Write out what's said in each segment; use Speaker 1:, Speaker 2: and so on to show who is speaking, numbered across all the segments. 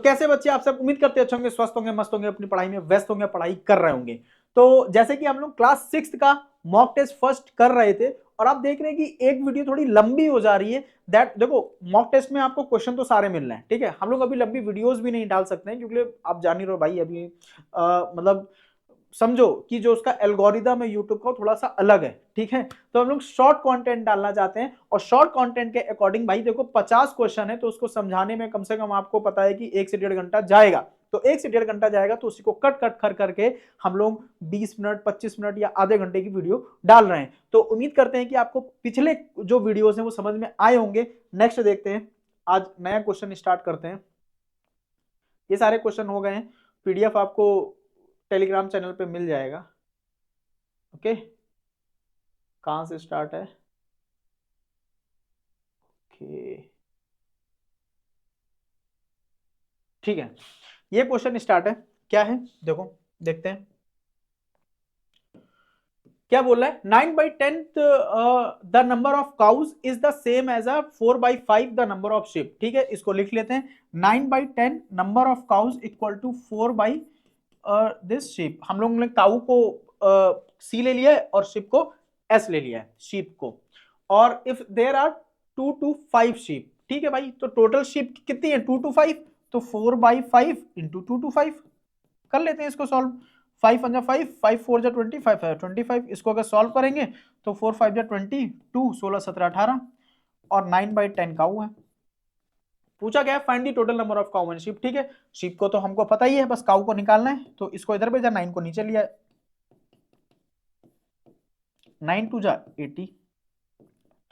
Speaker 1: कैसे बच्चे आप सब, उम्मीद करते अच्छे होंगे, स्वस्थ होंगे, मस्त होंगे, अपनी पढ़ाई में व्यस्त होंगे, पढ़ाई कर रहे होंगे। तो जैसे कि हम लोग क्लास 6 का मॉक टेस्ट फर्स्ट कर रहे थे और आप देख रहे हैं कि एक वीडियो थोड़ी लंबी हो जा रही है। दैट देखो, मॉक टेस्ट में आपको क्वेश्चन तो सारे मिल रहे हैं, ठीक है, हम लोग अभी लंबी वीडियोस भी नहीं डाल सकते हैं क्योंकि आप जान ही रहे हो भाई, अभी मतलब समझो कि जो उसका एल्गोरिदम है यूट्यूब का थोड़ा सा अलग है, ठीक है। तो हम लोग शॉर्ट कंटेंट डालना चाहते हैं और शॉर्ट कंटेंट के अकॉर्डिंग भाई देखो 50 क्वेश्चन है तो उसको समझाने में कम से कम आपको पता है कि 1 से 1.5 घंटा जाएगा। तो 1 से 1.5 घंटा जाएगा तो उसी को कट कट कर करके हम लोग 20 मिनट 25 मिनट या आधे घंटे की वीडियो डाल रहे हैं। तो उम्मीद करते हैं कि आपको पिछले जो वीडियोस हैं वो समझ में आए होंगे। नेक्स्ट देखते हैं, आज नया क्वेश्चन स्टार्ट करते हैं। ये सारे क्वेश्चन हो गए हैं, पीडीएफ आपको टेलीग्राम चैनल पे मिल जाएगा। ओके, कहां से स्टार्ट है? ओके, ठीक है, ये क्वेश्चन स्टार्ट है। क्या है देखो, देखते हैं क्या बोल रहा है। 9/10 the number of cows is the same as a 4/5 the number of ship. ठीक है, इसको लिख लेते हैं। 9/10 number of cows equal to 4 this ship. हम लोग ने काउ को सी ले लिया है और शिप को एस ले लिया है, शिप को। और if there are 2 to 5 ship, ठीक है भाई, तो टोटल शिप कितनी है? 2 to 5, तो 4/5 इंटू 2 to 5 कर लेते हैं इसको सॉल्व। 5 1 5, 5 4 25 है 25। इसको अगर सॉल्व करेंगे तो 4 5 22, 16 17 18 और 9/10 काउ है। पूछा गया है find the total number of cow and sheep. ठीक है, शीप को तो हमको पता ही है, बस काउ को निकालना है। तो इसको इधर भेजा, 9 को नीचे लिया, 9 2 जा 80।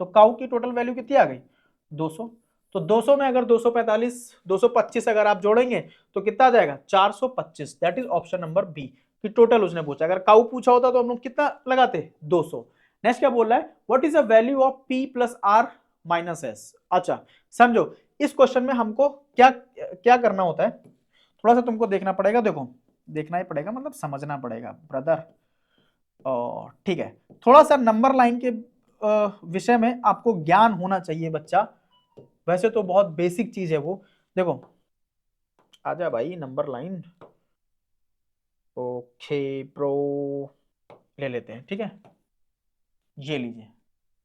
Speaker 1: तो काउ की टोटल वैल्यू कितनी आ गई? 200। तो 200 में अगर 245 225 अगर आप जोड़ेंगे तो कितना आ जाएगा? 425। That is option number B कि टोटल उसने पूछा। अगर काउ पूछा होता तो हम लोग कितना लगाते? 200। नेक्स्ट क्या बोल रहा है? What is the value of p plus R minus S. अच्छा समझो, इस क्वेश्चन में हमको क्या क्या करना होता है, थोड़ा सा तुमको देखना पड़ेगा। देखो, देखना ही पड़ेगा, मतलब समझना पड़ेगा ब्रदर। ठीक है, थोड़ा सा नंबर लाइन के विषय में आपको ज्ञान होना चाहिए बच्चा। वैसे तो बहुत बेसिक चीज है वो। देखो, आजा भाई नंबर लाइन। ओके प्रो ले लेते हैं, ठीक है, ये लीजिए,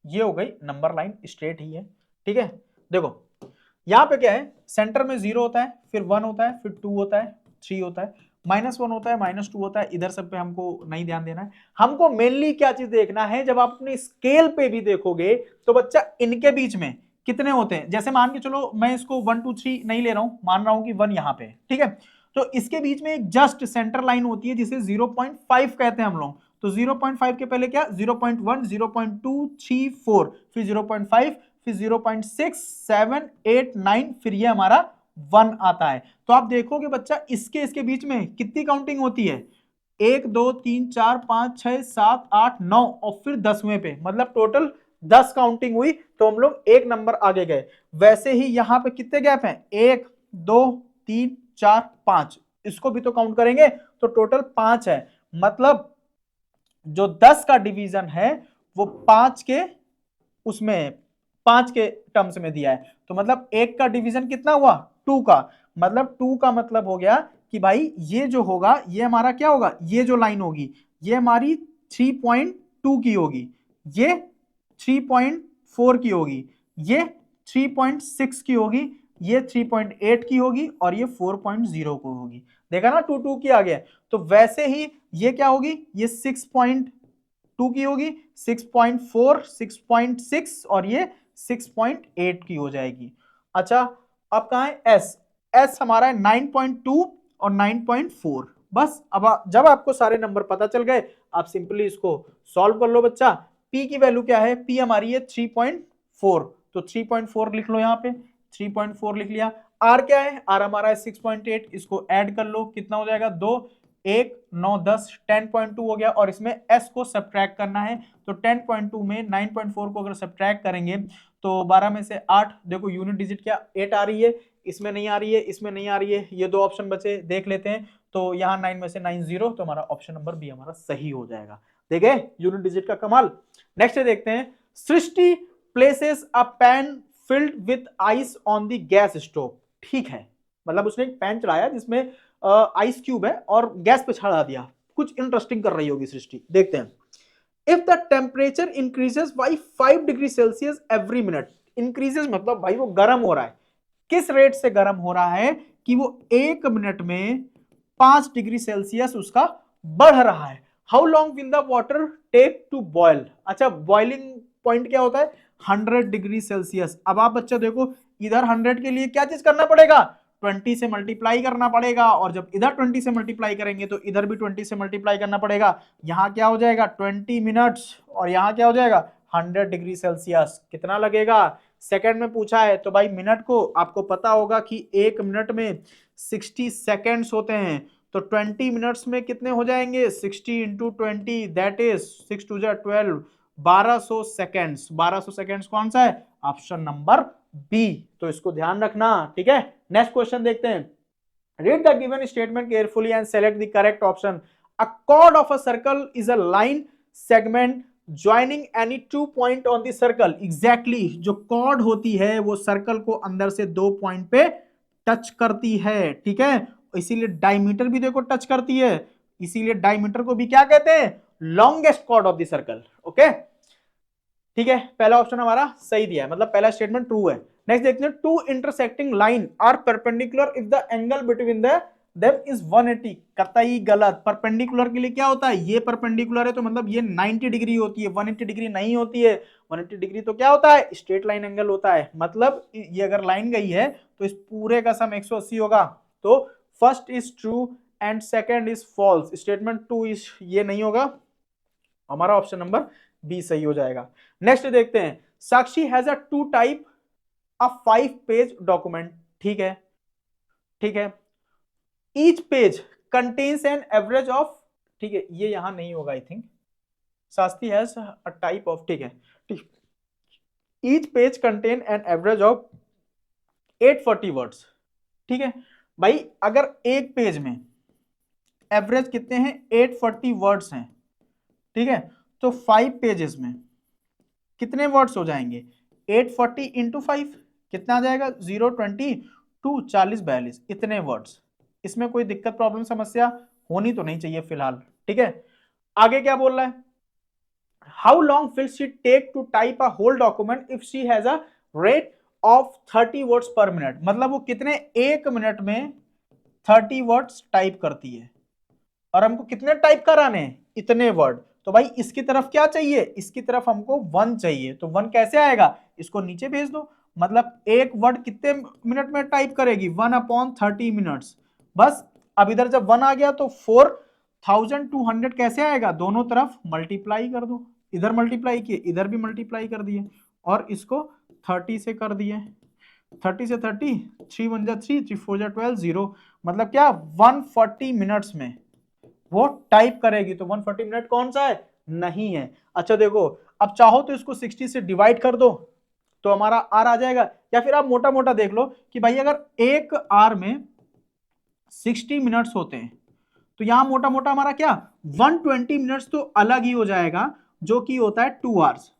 Speaker 1: ये हो गई नंबर लाइन, स्ट्रेट ही है। ठीक है, देखो यहां पे क्या है, सेंटर में 0 होता है, फिर 1 होता है, फिर 2 होता है, 3 होता है, -1 होता है, -2 होता है। इधर सब पे हमको नहीं ध्यान देना है। हमको मेनली क्या चीज देखना है, जब आप अपने स्केल पे भी देखोगे तो बच्चा इनके बीच में कितने होते हैं। जैसे मान के चलो, मैं इसको 1 2 3 नहीं ले रहा हूं, मान रहा हूं कि 1 यहां पे, ठीक है। तो इसके बीच में एक जस्ट सेंटर लाइन होती है जिसे 0.5 कहते हैं हम लोग। तो 0.5 के पहले क्या, 0.1 0.2 3 4, फिर 0.5, फिर 0.6 7 8 9, फिर ये हमारा 1 आता है। तो आप देखोगे बच्चा, इसके इसके बीच में कितनी काउंटिंग होती है? 1 2 3 4 5 6 7 8 9 और फिर 10वें पे, मतलब टोटल 10 काउंटिंग हुई। तो हम लोग एक नंबर आगे गए। वैसे ही यहां पे कितने गैप हैं? 1 2 3 4 5, इसको भी तो काउंट करेंगे तो टोटल 5 है। मतलब जो 10 का डिवीजन है वो 5 के उसमें 5 के टर्म्स में दिया है। तो मतलब 1 का डिवीजन कितना हुआ? 2 का। मतलब 2 का मतलब हो गया कि भाई ये जो होगा ये हमारा क्या होगा, ये जो लाइन होगी ये हमारी 3.2 की होगी, ये 3.4 की होगी, ये 3.6 की होगी, ये 3.8 की होगी और ये 4.0 को होगी। देखा ना, 2 2 की आ गया। तो वैसे ही ये क्या होगी, ये 6.2 की होगी, 6.4 6.6 और ये 6.8 की हो जाएगी। अच्छा, अब कहां है एस? एस हमारा है 9.2 और 9.4। बस अब जब आपको सारे नंबर पता चल गए, आप सिंपली इसको सॉल्व कर लो बच्चा। पी की वैल्यू क्या है? पी हमारी है 3.4, तो 3.4 लिख लो यहां पे, 3.4 लिख लिया। आर क्या है? आर हमारा है 6.8, इसको ऐड कर लो, कितना हो जाएगा? 2 1 9 10 10.2 हो गया। और इसमें s को सब्ट्रैक्ट करना है, तो 10.2 में 9.4 को अगर सब्ट्रैक्ट करेंगे तो 12 में से 8, देखो यूनिट डिजिट क्या 8 आ रही है, इसमें नहीं आ रही है, इसमें नहीं आ रही है, ये दो ऑप्शन बचे, देख लेते हैं। तो यहाँ 9 में से 9 0, तो हमारा ऑप्शन नंबर बी हमारा सही हो जाएगा। देखे यूनिट डिजिट का कमाल। नेक्स्ट देखते हैं, Srishti places a pan filled with ice on the gas stove. ठीक है, मतलब उसने एक पैन चलाया जिसमें आइस क्यूब है और गैस पे चढ़ा दिया। कुछ इंटरेस्टिंग कर रही होगी सृष्टि, देखते हैं। If the temperature increases by 5 degree Celsius every minute, increases मतलब भाई वो गर्म हो रहा है, किस रेट से गर्म हो रहा है कि वो 1 मिनट में 5 डिग्री सेल्सियस उसका बढ़ रहा है। How long will the water take to boil, अच्छा बॉइलिंग पॉइंट क्या होता है 100 डिग्री सेल्सियस। अब आप बच्चा देखो इधर 100 के लिए क्या चीज करना पड़ेगा, 20 से मल्टीप्लाई करना पड़ेगा, और जब इधर 20 से मल्टीप्लाई करेंगे तो इधर भी 20 से मल्टीप्लाई करना पड़ेगा। यहां क्या हो जाएगा 20 मिनट्स और यहां क्या हो जाएगा 100 डिग्री सेल्सियस। कितना लगेगा, सेकंड में पूछा है तो भाई मिनट को आपको पता होगा कि 1 मिनट में 60 सेकेंड्स होते हैं, तो 20 मिनट्स में कितने हो जाएंगे 60 into 20 that is 6 to 12 1200 seconds. 1200 seconds कौन सा है, ऑप्शन नंबर बी, तो इसको ध्यान रखना, ठीक है। नेक्स्ट क्वेश्चन देखते हैं। Read the given statement carefully and select the correct option. A cord of a circle is a line segment joining any 2 point on the circle. Exactly जो cord होती है वो सर्कल को अंदर से 2 पॉइंट पे टच करती है, ठीक है। इसीलिए डायमीटर भी देखो टच करती है, इसीलिए डायमीटर को भी क्या कहते हैं, longest chord of the circle. Okay ठीक है, पहला ऑप्शन हमारा सही दिया है, मतलब पहला स्टेटमेंट ट्रू है। नेक्स्ट देखते हैं, two intersecting line are perpendicular if the angle between them is 180। कतई गलत, परपेंडिकुलर के लिए क्या होता है, ये परपेंडिकुलर है तो मतलब ये 90 डिग्री होती है, 180 डिग्री नहीं होती है। 180 डिग्री तो क्या होता है, स्ट्रेट लाइन एंगल होता है, मतलब ये अगर लाइन गई है तो इस पूरे का सम 180 होगा। तो first is true and second is false, statement 2 is ये नहीं होगा, हमारा ऑप्शन नंबर बी सही हो जाएगा। नेक्स्ट देखते हैं, Sakshi has a 2 type a 5 page document, ठीक है, ठीक है। Each page contains an average of, ठीक है ये यहां नहीं होगा I think, Shastri has a type of, ठीक है, ठीक। Each page contain an average of 840 words, ठीक है। भाई अगर एक पेज में एवरेज कितने हैं 840 वर्ड्स हैं, ठीक है, तो 5 पेजेस में कितने वर्ड्स हो जाएंगे 840 इंटू 5 कितना आ जाएगा 020 टू 40 42 इतने वर्ड्स। इसमें कोई दिक्कत प्रॉब्लम समस्या होनी तो नहीं चाहिए फिलहाल, ठीक है। आगे क्या बोल रहा है, how long will she take to type a whole document if she has a rate of 30 words per minute, मतलब वो कितने 1 मिनट में 30 वर्ड्स टाइप करती है, और हमको कितने टाइप कराने हैं इतने वर्ड। तो भाई इसकी तरफ क्या चाहिए, इसकी तरफ हमको 1 चाहिए, तो 1 कैसे आएगा, इसको नीचे भेज दो, मतलब एक वर्ड कितने मिनट में टाइप करेगी 1/30 मिनट्स। बस अब इधर जब 1 आ गया तो 4200 कैसे आएगा, दोनों तरफ मल्टीप्लाई कर दो, इधर मल्टीप्लाई किए इधर भी मल्टीप्लाई कर दिए, और इसको 30 से कर दिए, 30 से 30 3 1 जा 3 3 4 जा 12 0, मतलब क्या 140 मिनट्स में वो टाइप करेगी। तो 140 मिनट कौन सा है, नहीं है। अच्छा देखो अब चाहो तो इसको 60 से डिवाइड कर दो तो हमारा आर आ जाएगा, या फिर आप मोटा मोटा देख लो कि भाई अगर एक आर में 60 मिनट्स होते हैं तो यहां मोटा मोटा हमारा क्या 120 मिनट्स तो अलग ही हो जाएगा, जो कि होता है 2 आवर्स।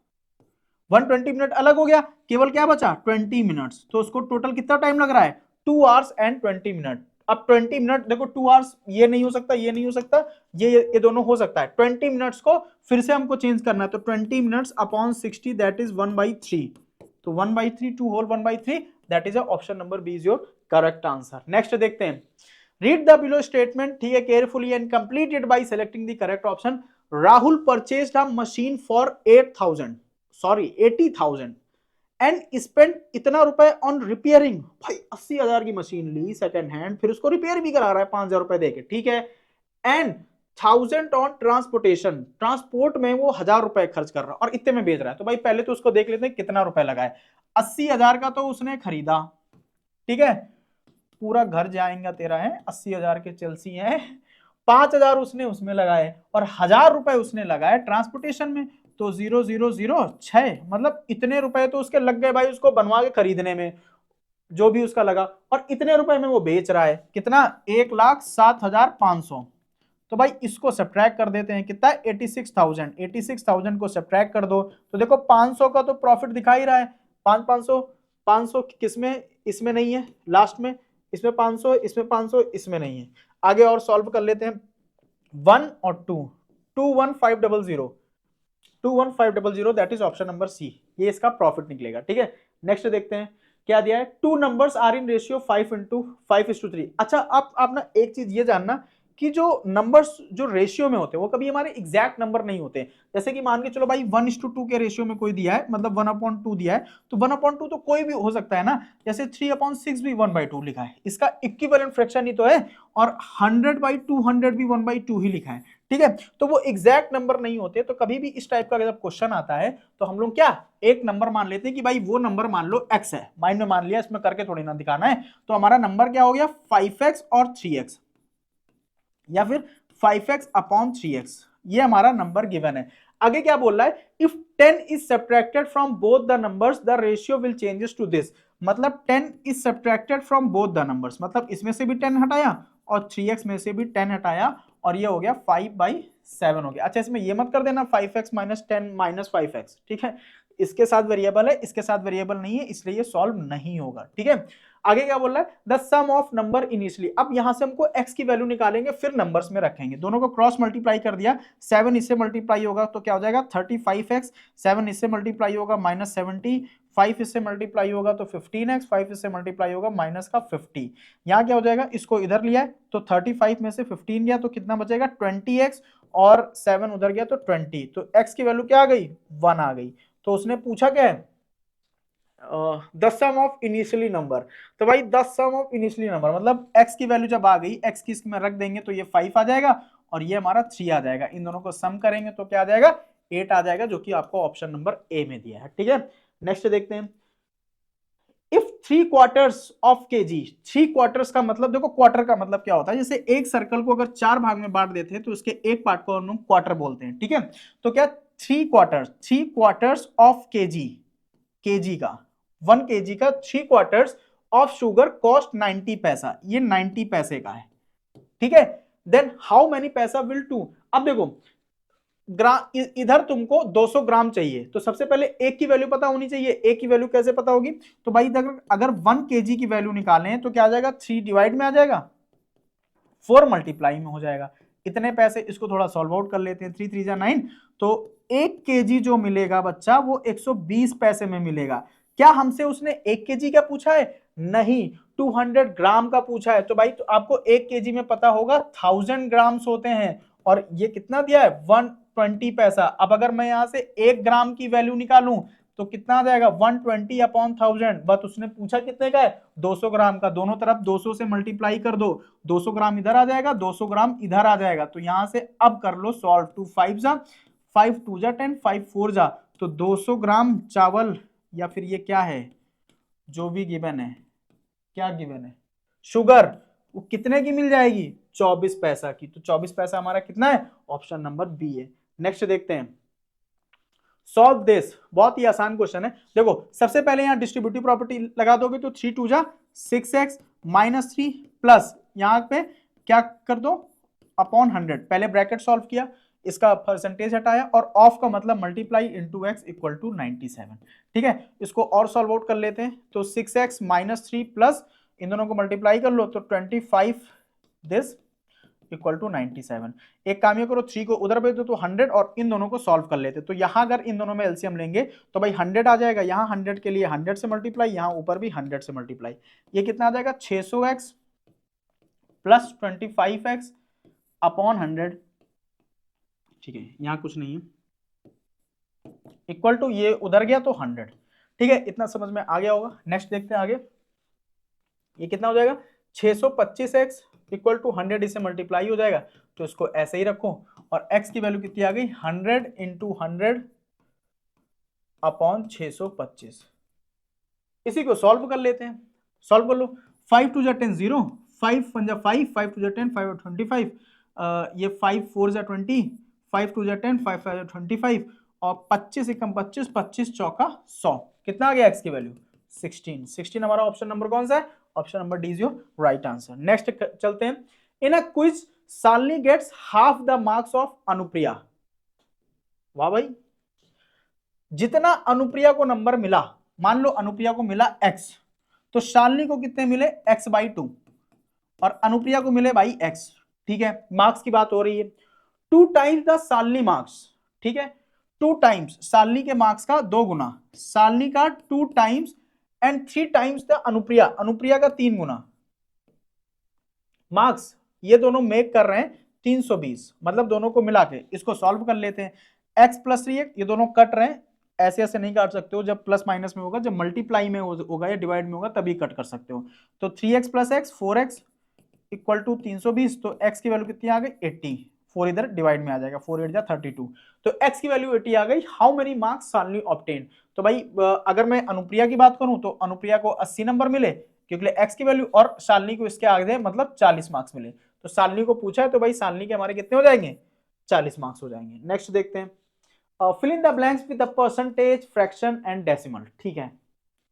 Speaker 1: 120 मिनट अलग हो गया, केवल क्या बचा 20 मिनट्स, तो उसको टोटल कितना टाइम लग रहा है 2 आवर्स एंड 20 मिनट। अब 20 मिनट देखो 2 आवर्स ये नहीं हो सकता, ये नहीं हो सकता, ये दोनों हो सकता है। 20 मिनट्स को फिर से हमको चेंज करना है, तो 20 मिनट्स अपॉन 60 दैट इज 1/3, तो 1/3 2 whole 1/3 that is option number B is your correct answer. Next देखते हैं, रीड द बिलो स्टेटमेंट, ठीक है, carefully and complete it by selecting the correct option. Rahul purchased a machine for 80,000 and spend इतना रुपए on repairing, भाई 80,000 की machine ली second hand, फिर उसको रिपेयर भी करा रहा है 5,000 रुपए देके, ठीक है। एंड 1000 ऑन ट्रांसपोर्टेशन, ट्रांसपोर्ट में वो 1,000 रुपए खर्च कर रहा है और इतने में बेच रहा है। तो भाई पहले तो उसको देख लेते हैं कितना रुपए लगा है। 80,000 का तो उसने खरीदा, ठीक है, पूरा घर जाएंगे तेरा है, 80,000 के चेल्सी है, 5,000 उसने उसमें लगाए और 1,000 रुपए उसने लगाए ट्रांसपोर्टेशन में, तो 0,006, मतलब इतने रुपए तो उसके लग गए भाई उसको बनवा के खरीदने में, जो भी उसका लगा, और इतने रुपए में वो बेच रहा है कितना 1,07,500। तो भाई इसको सब्ट्रैक्ट कर देते हैं, कितना 86,000, 86,000 को सब्ट्रैक्ट कर दो तो देखो 500 का तो प्रॉफिट दिखा ही रहा है, 500 किसमें, इसमें नहीं है लास्ट में, इसमें 500, इसमें 500, इसमें नहीं है। आगे और सॉल्व कर लेते हैं। 1 और 2, 21500, 21500, that is option number C, ये इसका प्रॉफिट निकलेगा। ठीक है, नेक्स्ट देखते हैं क्या दिया है। Two numbers are in ratio 5:5:3। अच्छा, आप ना एक चीज ये जानना कि जो नंबर्स जो रेशियो में होते हैं वो कभी हमारे एग्जैक्ट नंबर नहीं होते। जैसे कि मान के चलो भाई 1:2 के रेशियो में कोई दिया है, मतलब 1/2 दिया है, तो 1/2 तो कोई भी हो सकता है ना। जैसे 3/6 भी 1/2 लिखा है, इसका इक्विवेलेंट फ्रैक्शन ही तो है। और 100/200 भी 1/2 ही लिखा है। ठीक है, तो वो एग्जैक्ट नंबर नहीं होते। तो कभी भी इस टाइप का जब क्वेश्चन आता है तो हम लोग क्या एक नंबर मान लेते हैं कि भाई वो नंबर मान लो x है, माइंड में मान लिया, इसमें करके थोड़ी ना दिखाना है। तो हमारा नंबर क्या हो गया 5x और 3x, या फिर 5x/3x, ये हमारा नंबर गिवन है। आगे क्या बोल रहा है, if 10 is subtracted from both the numbers the ratio will changes to this. मतलब 10 is subtracted from both the numbers, मतलब इसमें से भी 10 हटाया और 3x में से भी 10 हटाया, और ये हो गया 5/7 हो गया। अच्छा, इसमें ये मत कर देना 5x - 10 - 5x, ठीक है, इसके साथ वेरिएबल है, इसके साथ वेरिएबल नहीं है, इसलिए ये सॉल्व नहीं होगा। ठीक है, आगे क्या बोल रहा है, the sum of number initially. अब यहां से हमको x की वैल्यू निकालेंगे, फिर नंबर्स में रखेंगे। दोनों को क्रॉस मल्टीप्लाई कर दिया, 7 इससे मल्टीप्लाई होगा तो क्या हो जाएगा 35x, 7 इससे मल्टीप्लाई होगा -70, 5 इससे मल्टीप्लाई होगा तो 15x, 5 इससे मल्टीप्लाई होगा -50। यहाँ क्या हो जाएगा, इसको इधर लिया है तो 35 में से 15 गया तो कितना बचेगा 20x, और 7 उधर गया तो 20, तो x की वैल्यू क्या आ गई 1 आ गई। तो उसने पूछा क्या है the sum of initially number. तो भाई the sum of initially number मतलब x की वैल्यू जब आ गई, x की इसमें रख देंगे तो ये 5 आ जाएगा और ये हमारा 3 आ जाएगा। इन दोनों को सम करेंगे तो क्या आ जाएगा 8 आ जाएगा, जो कि आपको ऑप्शन नंबर ए में दिया है। ठीक है, नेक्स्ट देखते हैं। इफ 3/4 ऑफ kg, 3/4 का मतलब देखो, क्वार्टर का मतलब क्या होता है, जैसे एक सर्कल को अगर 4 भाग में बांट देते हैं तो उसके एक पार्ट को हम लोग क्वार्टर बोलते हैं। ठीक है, तो क्या 3/4 ऑफ kg का 1 kg का 3/4 ऑफ शुगर कॉस्ट 90 पैसा, ये 90 पैसे का है। ठीक है, देन हाउ मेनी पैसा विल टू। अब देखो इधर तुमको 200 ग्राम चाहिए, तो सबसे पहले एक की वैल्यू पता होनी चाहिए। एक की वैल्यू कैसे पता होगी, तो भाई अगर 1 kg की वैल्यू निकालें तो क्या आ जाएगा 3 डिवाइड में आ जाएगा, 4 मल्टीप्लाई में हो जाएगा। इतने पैसे, इसको थोड़ा सॉल्व आउट कर लेते हैं, 3 3 जा 9, तो 1 kg जो मिलेगा बच्चा वो 120 पैसे में मिलेगा। क्या हमसे उसने 1 kg का पूछा है, नहीं 200 ग्राम का पूछा है। तो भाई तो आपको 1 kg में पता होगा 1000 ग्राम्स होते हैं, और ये कितना दिया है 120 पैसा। अब अगर मैं यहां से 1 ग्राम की वैल्यू निकालूं तो कितना आ जाएगा 120/1000, बट उसने पूछा कितने का है 200 ग्राम का। दोनों तरफ 200 से मल्टीप्लाई कर दो, 200 ग्राम इधर आ जाएगा, 200 ग्राम इधर आ जाएगा। तो यहां से अब कर लो सॉल्व, 2 5 जा 5 2 जा 10, 5 4 जा, तो 200 ग्राम चावल, या फिर ये क्या है जो भी गिवन है, क्या गिवन है शुगर, वो कितने की मिल जाएगी 24 पैसा की। तो 24 पैसा हमारा कितना है, ऑप्शन नंबर बी है। नेक्स्ट देखते हैं, सॉल्व दिस, बहुत ही आसान क्वेश्चन है। देखो सबसे पहले यहां डिस्ट्रीब्यूटिव प्रॉपर्टी लगा दोगे तो 3 2 जा 6x -3 प्लस यहां पे क्या कर दो अपॉन 100, पहले ब्रैकेट सॉल्व किया, इसका परसेंटेज हटाया, और ऑफ का मतलब multiply into x equal to 97। ठीक है, इसको और सॉल्व आउट कर लेते हैं, तो 6x -3 प्लस इन दोनों को मल्टीप्लाई कर लो तो 25 दिस इक्वल टू 97। एक काम ये करो 3 को उधर भेज दो तो 100, और इन दोनों को सॉल्व कर लेते। तो यहां अगर इन दोनों में एलसीएम लेंगे तो भाई 100 आ जाएगा, यहां 100 के लिए 100 से मल्टीप्लाई, यहां ऊपर भी 100 से मल्टीप्लाई, ये कितना आ जाएगा 600x प्लस 25x अपॉन 100। ठीक है, यहां कुछ नहीं है, इक्वल टू ये उधर गया तो 100। ठीक है, इतना समझ में आ गया होगा। नेक्स्ट देखते हैं आगे, ये कितना हो जाएगा 625x इक्वल टू 100, इससे मल्टीप्लाई हो जाएगा, तो इसको ऐसे ही रखो, और x की वैल्यू कितनी आ गई 100 इंटू 100 अपॉन 625। इसी को सॉल्व कर लेते हैं, सॉल्व कर लो, 5 2 जा 10 0, 5 1 जा 5, 5 2 जा 10, 5 और 25, ये 5 4 जा 20, 5 2 जा 10, 5 5 जा 25, और 25 एकम 25, 25 चौका 100, कितना आ गया x की वैल्यू 16। 16 हमारा ऑप्शन नंबर कौन सा है, option number D is your right answer. Next चलते हैं, in a quiz Shalini gets half the marks of Anupriya. वाह भाई, जितना अनुप्रिया को नंबर मिला, मान लो अनुप्रिया को मिला x, तो शालिनी को कितने मिले x/2। और अनुप्रिया को मिले भाई x, ठीक है। मार्क्स की बात हो रही है, 2 टाइम्स द शालिनी मार्क्स, ठीक है, 2 टाइम्स शालिनी के मार्क्स का 2 गुना, शालिनी का 2 times and 3 times the Anupriya, Anupriya का 3 गुना मार्क्स, ये दोनों मेक कर रहे हैं 320, मतलब दोनों को मिला के इसको सॉल्व कर लेते हैं। x प्लस 3x, ये दोनों कट रहे हैं, ऐसे ऐसे नहीं काट सकते हो, जब प्लस माइनस में होगा, जब मल्टीप्लाई में होगा या डिवाइड में होगा तभी कट कर सकते हो। तो 3x plus x 4x equal to 320, तो x की वैल्यू कितनी आ गई 80, 4 इधर डिवाइड में आ जाएगा, 4 8 जा 32, तो x की वैल्यू 80 आ गई। How many marks Shalini obtain, तो भाई अगर मैं अनुप्रिया की बात करूं तो अनुप्रिया को 80 नंबर मिले क्योंकि x की वैल्यू, और शालिनी को इसके आगे मतलब 40 मार्क्स मिले, तो शालिनी को पूछा है तो भाई शालिनी के हमारे कितने हो जाएंगे 40 मार्क्स हो जाएंगे। नेक्स्ट देखते हैं, fill in the blanks with the percentage, fraction and decimal, ठीक है।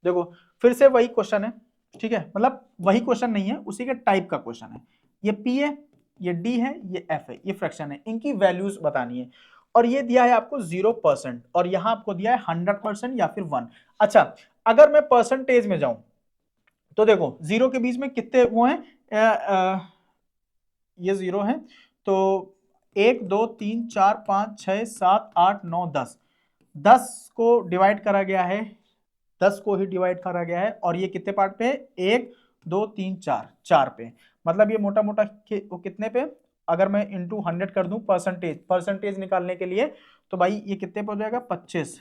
Speaker 1: देखो फिर से वही क्वेश्चन है, ठीक है, मतलब वही क्वेश्चन नहीं है, उसी के टाइप का क्वेश्चन है। ये p है, ये d है, ये f है, ये फ्रैक्शन है, इनकी वैल्यूज बतानी है, और ये दिया है आपको 0% और यहां आपको दिया है 100% या फिर 1। अच्छा, अगर मैं परसेंटेज में जाऊं तो देखो जीरो के बीच में कितने वो हैं, ये 0 है, तो 1 2 3 4 5 6 7 8 9 10, 10 को डिवाइड करा गया है, 10 को ही डिवाइड करा गया है, और ये कितने पार्ट पे, 1 2 3 4, 4 पे, मतलब ये मोटा मोटा कितने पे, अगर मैं इंटू 100 कर दूं परसेंटेज, परसेंटेज निकालने के लिए, तो भाई ये कितने पे हो जाएगा 25,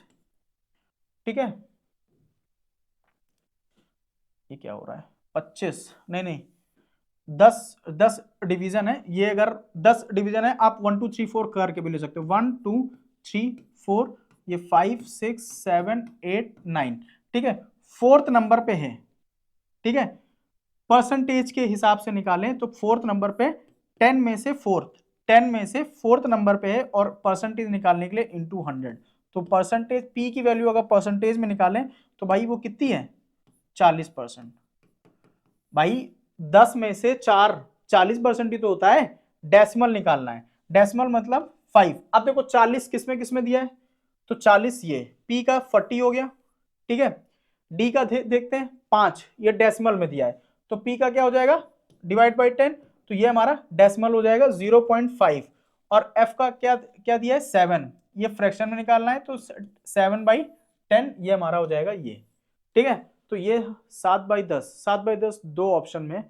Speaker 1: ठीक है। ये क्या हो रहा है 25, नहीं नहीं 10 डिवीजन है ये, अगर 10 डिवीजन है आप 1 2 3 4 करके भी ले सकते हो, 1 2 3 4, ये 5 6 7 8 9, ठीक है, 4th नंबर पे है, ठीक है। परसेंटेज के हिसाब से निकालें तो 4th नंबर पे 10 में से 4th नंबर पे है, और परसेंटेज निकालने के लिए इंटू 100, तो परसेंटेज पी की वैल्यू अगर परसेंटेज में निकालें तो भाई वो कितनी है 40%। भाई 10 में से 40% ही तो होता है, डेसिमल निकालना है, डेसिमल मतलब 5। अब देखो 40 किसमें दिया है, तो 40 ये p का 40 हो गया, ठीक है। d का देखते हैं 5, ये डेसिमल में दिया है, तो p का क्या हो जाएगा डिवाइड बाई 10, तो ये हमारा डेसिमल हो जाएगा 0.5, और f का क्या दिया है 7, ये फ्रैक्शन में निकालना है, तो 7/10 ये हमारा हो जाएगा ये, ठीक है। तो ये 7/10 दो ऑप्शन में,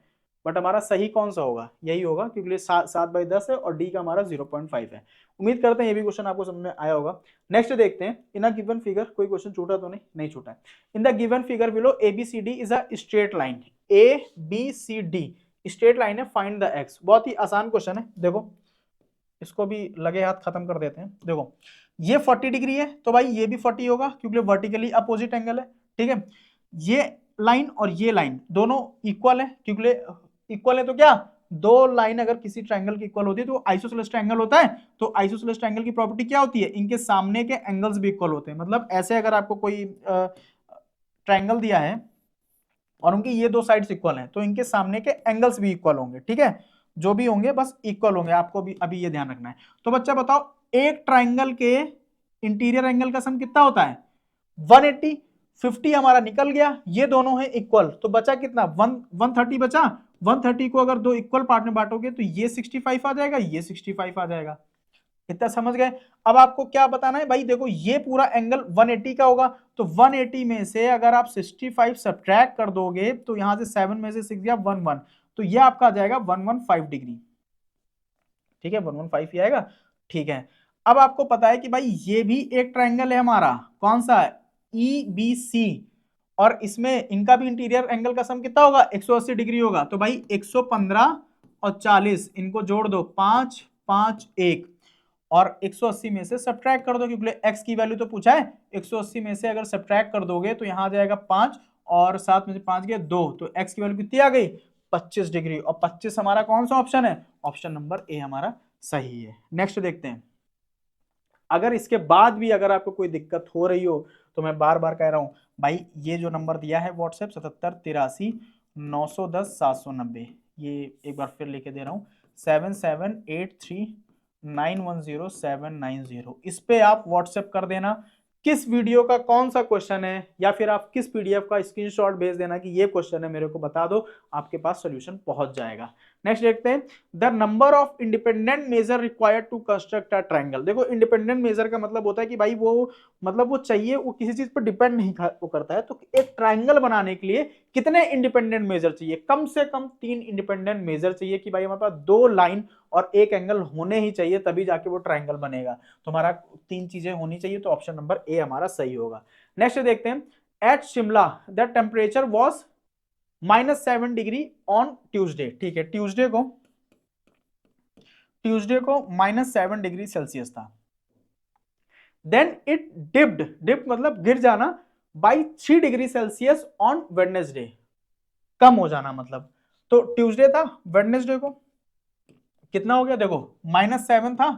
Speaker 1: बट हमारा सही कौन सा होगा, यही होगा क्योंकि 7/10 है और डी का हमारा 0.5 है। उम्मीद करते हैं ये भी क्वेश्चन आपको समझ में आया होगा। नेक्स्ट देखते हैं, इन अ गिवन फिगर, कोई क्वेश्चन छूटा तो नहीं छूटा है। In the given figure below ABCD is a straight line, ABCD straight line है, फाइंड द x। बहुत ही आसान क्वेश्चन है, देखो इसको भी लगे हाथ खत्म कर देते हैं। देखो ये 40 डिग्री है, तो भाई ये भी 40 होगा क्योंकि वर्टिकली अपोजिट एंगल है, ठीक है। ये लाइन और ये लाइन दोनों इक्वल है, क्योंकि इक्वल है तो क्या, दो लाइन अगर किसी ट्रायंगल की इक्वल होती है तो आइसोसेलेस ट्रायंगल होता है, तो आइसोसेलेस ट्रायंगल की प्रॉपर्टी क्या होती है, इनके सामने के एंगल्स भी इक्वल होते हैं। मतलब ऐसे अगर आपको कोई ट्रायंगल दिया है और उनकी ये दो साइड्स इक्वल हैं, तो इनके सामने के एंगल्स भी इक्वल होंगे, ठीक है, जो भी होंगे बस इक्वल होंगे, आपको भी अभी ये ध्यान रखना है। तो बच्चा बताओ एक ट्राइंगल के इंटीरियर एंगल का सम कितना होता है 180, 50 हमारा निकल गया, ये दोनों है इक्वल, तो बचा कितना 130 बचा। 130 को अगर दो इक्वल पार्ट में बांटोगे तो ये 65 आ जाएगा, ये 65 आ जाएगा। इतना समझ गए। अब आपको क्या बताना है भाई, देखो ये पूरा एंगल 180 का होगा, तो 180 में से अगर आप 65 सब्ट्रैक्ट कर दोगे तो यहां से 7 में से 6 गया 11, तो ये आपका आ जाएगा 115 डिग्री, ठीक है, 115 ही आएगा, ठीक है। अब आपको पता है कि भाई ये भी एक ट्रायंगल है हमारा, कौन सा EBC, और इसमें इनका भी इंटीरियर एंगल का सम कितना होगा 180 डिग्री होगा, तो भाई 115 और 40 इनको जोड़ दो 5 5 1, और 180 में से सब्ट्रैक्ट कर दो क्योंकि x की वैल्यू तो पूछा है, 180 में से अगर सब्ट्रैक्ट कर दोगे तो यहां आ जाएगा 5 और 7 में से 5 गए 2, तो x की वैल्यू कितनी आ गई 25 डिग्री, और 25 हमारा कौन सा ऑप्शन है, ऑप्शन नंबर ए हमारा सही है। नेक्स्ट देखते हैं, अगर इसके बाद भी अगर आपको कोई दिक्कत हो रही हो तो मैं बार बार कह रहा हूं भाई, ये जो नंबर दिया है व्हाट्सएप 77 83 910 790, ये एक बार फिर लेके दे रहा हूं 7783 910790, इस पे आप व्हाट्सएप कर देना किस वीडियो का कौन सा क्वेश्चन है, या फिर आप किस PDF का स्क्रीनशॉट भेज देना कि ये क्वेश्चन है मेरे को बता दो, आपके पास सॉल्यूशन पहुंच जाएगा। नेक्स्ट देखते हैं, the number of independent measure required to construct a triangle. देखो इंडिपेंडेंट मेजर का मतलब होता है कि भाई वो मतलब वो चाहिए, वो किसी चीज पर डिपेंड नहीं वो करता है। तो एक ट्रायंगल बनाने के लिए कितने इंडिपेंडेंट मेजर चाहिए? कम से कम 3 इंडिपेंडेंट मेजर चाहिए कि भाई हमारे पास 2 लाइन और एक एंगल होने ही चाहिए, तभी जाके वो ट्रायंगल बनेगा। तो हमारा 3 चीजें होनी चाहिए, तो ऑप्शन नंबर ए हमारा सही होगा। नेक्स्ट देखते हैं, at Shimla the temperature was -7 degree on Tuesday. ठीक है, ट्यूसडे को -7 डिग्री सेल्सियस था। देन इट डिप्ड मतलब गिर जाना by 3 degree Celsius on Wednesday, कम हो जाना मतलब। तो ट्यूसडे था, वेडनेसडे को कितना हो गया? देखो -7 था,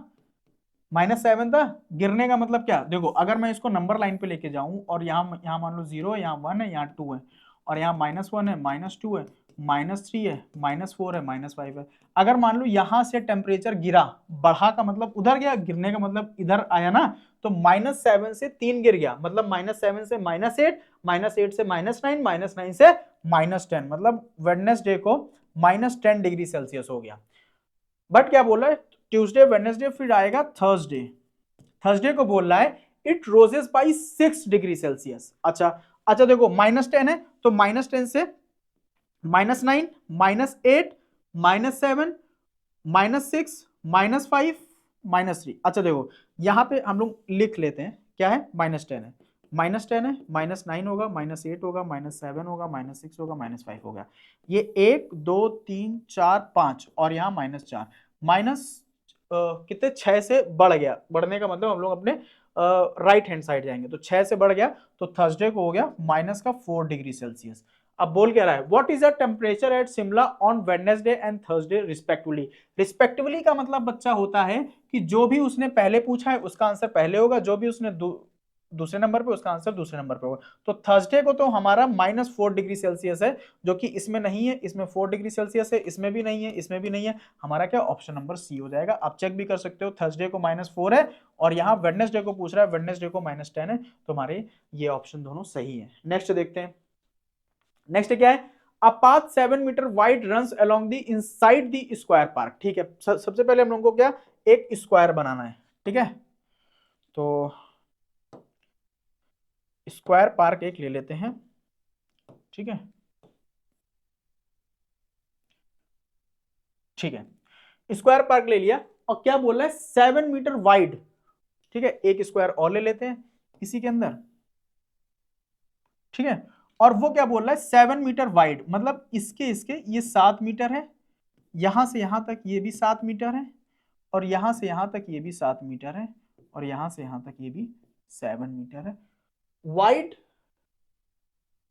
Speaker 1: -7 था, गिरने का मतलब क्या? देखो अगर मैं इसको नंबर लाइन पे लेके जाऊं और यहाँ मान लो 0 है, यहाँ 1 है, यहाँ 2 है, और यहाँ -1 है, -2 है, -3 है, -4 है, -5 है। अगर मान लो यहाँ से टेम्परेचर गिरा, बढ़ा का मतलब उधर गया, गिरने का मतलब इधर आया ना, तो -7 से 3 गिर गया, मतलब -7 से -8, -8 से -9, -9 से -10, मतलब वेडनेसडे को -10 डिग्री सेल्सियस हो गया। बट क्या बोल रहा है? ट्यूसडे, वेडनेसडे, फिर आएगा थर्सडे। थर्सडे को बोल रहा है it roses by 6 degree Celsius. अच्छा अच्छा, देखो -10 है तो -10 से -9, -8, -7, -6, -5, -3। अच्छा देखो यहां पे हम लोग लिख लेते हैं, क्या है? -10 है, -10 है, -9 होगा, -8 होगा, -7 होगा, -6 होगा, -5 होगा। ये 1 2 3 4 5 और यहाँ -4, माइनस कितने 6 से बढ़ गया। बढ़ने का मतलब हम लोग अपने राइट हैंड साइड जाएंगे, तो 6 से बढ़ गया, तो थर्सडे को हो गया -4 डिग्री सेल्सियस। अब बोल क्या रहा है? What is the temperature at Shimla on Wednesday and Thursday respectively. Respectively का मतलब बच्चा होता है कि जो भी उसने पहले पूछा है उसका आंसर पहले होगा, जो भी उसने दूसरे नंबर पे उसका आंसर दूसरे नंबर पे होगा। तो थर्सडे को तो हमारा -4 डिग्री सेल्सियस है, जो कि इसमें नहीं है, इसमें 4 डिग्री सेल्सियस है, इसमें भी नहीं है, इसमें भी नहीं है। हमारा क्या ऑप्शन नंबर सी हो जाएगा। आप चेक भी कर सकते हो, थर्सडे को -4 है और यहाँ वेडनेसडे को पूछ रहा है, वेडनेसडे को -10 है, तो हमारे ये ऑप्शन दोनों सही है। नेक्स्ट देखते हैं, नेक्स्ट क्या है? A path 7 metre wide runs along the inside the square park. ठीक है, सबसे पहले हम लोगों को क्या एक स्क्वायर बनाना है। ठीक है, तो स्क्वायर पार्क एक ले लेते हैं। ठीक है, ठीक है, स्क्वायर पार्क ले लिया और क्या बोल रहा है? 7 मीटर वाइड। ठीक है, एक स्क्वायर और ले लेते हैं इसी के अंदर। ठीक है, और वो क्या बोल रहा है? 7 मीटर वाइड, मतलब इसके इसके ये 7 मीटर है, यहां से यहां तक ये भी 7 मीटर है, और यहां से यहां तक ये भी 7 मीटर है, और यहां से यहां तक ये भी 7 मीटर है। Wide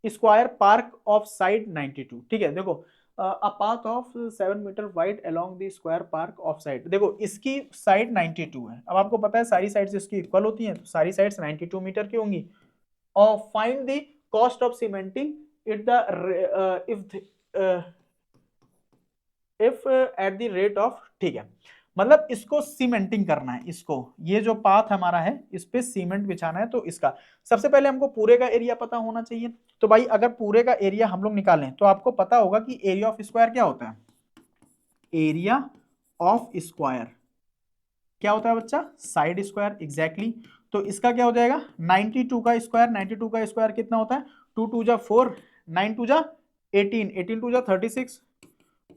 Speaker 1: square park of side 92। ठीक है, देखो a path of 7 metre wide along the square park of side. देखो इसकी साइड 92 है। अब आपको पता है सारी साइड्स इसकी इक्वल होती हैं, तो सारी साइड्स 92 मीटर की होंगी। और find the cost of cementing it the if at the rate of. ठीक है, मतलब इसको सीमेंटिंग करना है, इसको ये जो पाथ हमारा है इस पे सीमेंट बिछाना है। तो इसका सबसे पहले हमको पूरे का एरिया पता होना चाहिए। तो भाई अगर पूरे का एरिया हम लोग निकालें तो आपको पता होगा कि एरिया ऑफ स्क्वायर क्या होता है? एरिया ऑफ स्क्वायर क्या होता है बच्चा? Side square. एग्जैक्टली। तो इसका क्या हो जाएगा? 92 का स्क्वायर। 92 का स्क्वायर कितना होता है? 2 2 जा 4, 9 2 जा 18, 18 2 जा 36,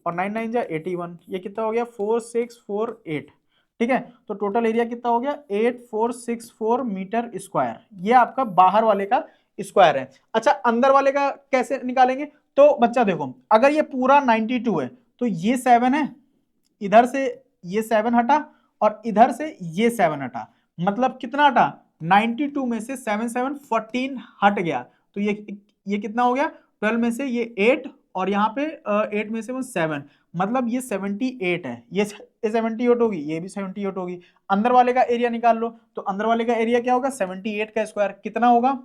Speaker 1: और 9 9 जा 81। ये कितना हो गया? 4648। ठीक है, तो टोटल एरिया कितना हो गया? 8464 मीटर स्क्वायर। ये आपका बाहर वाले का स्क्वायर है। अच्छा, अंदर वाले का कैसे निकालेंगे? तो बच्चा देखो, अगर ये पूरा 92 है तो ये 7 है, इधर से ये 7 हटा और इधर से ये 7 हटा, मतलब कितना हटा? 92 में से 7 7 14 हट गया, तो ये कितना हो गया? 12 में से ये 8 और यहाँ पे 8 में से 7, मतलब ये 78 है। ये 78 होगी, ये भी 78 होगी। अंदर वाले का एरिया निकाल लो, तो अंदर वाले का एरिया क्या होगा? 78 का स्क्वायर कितना होगा?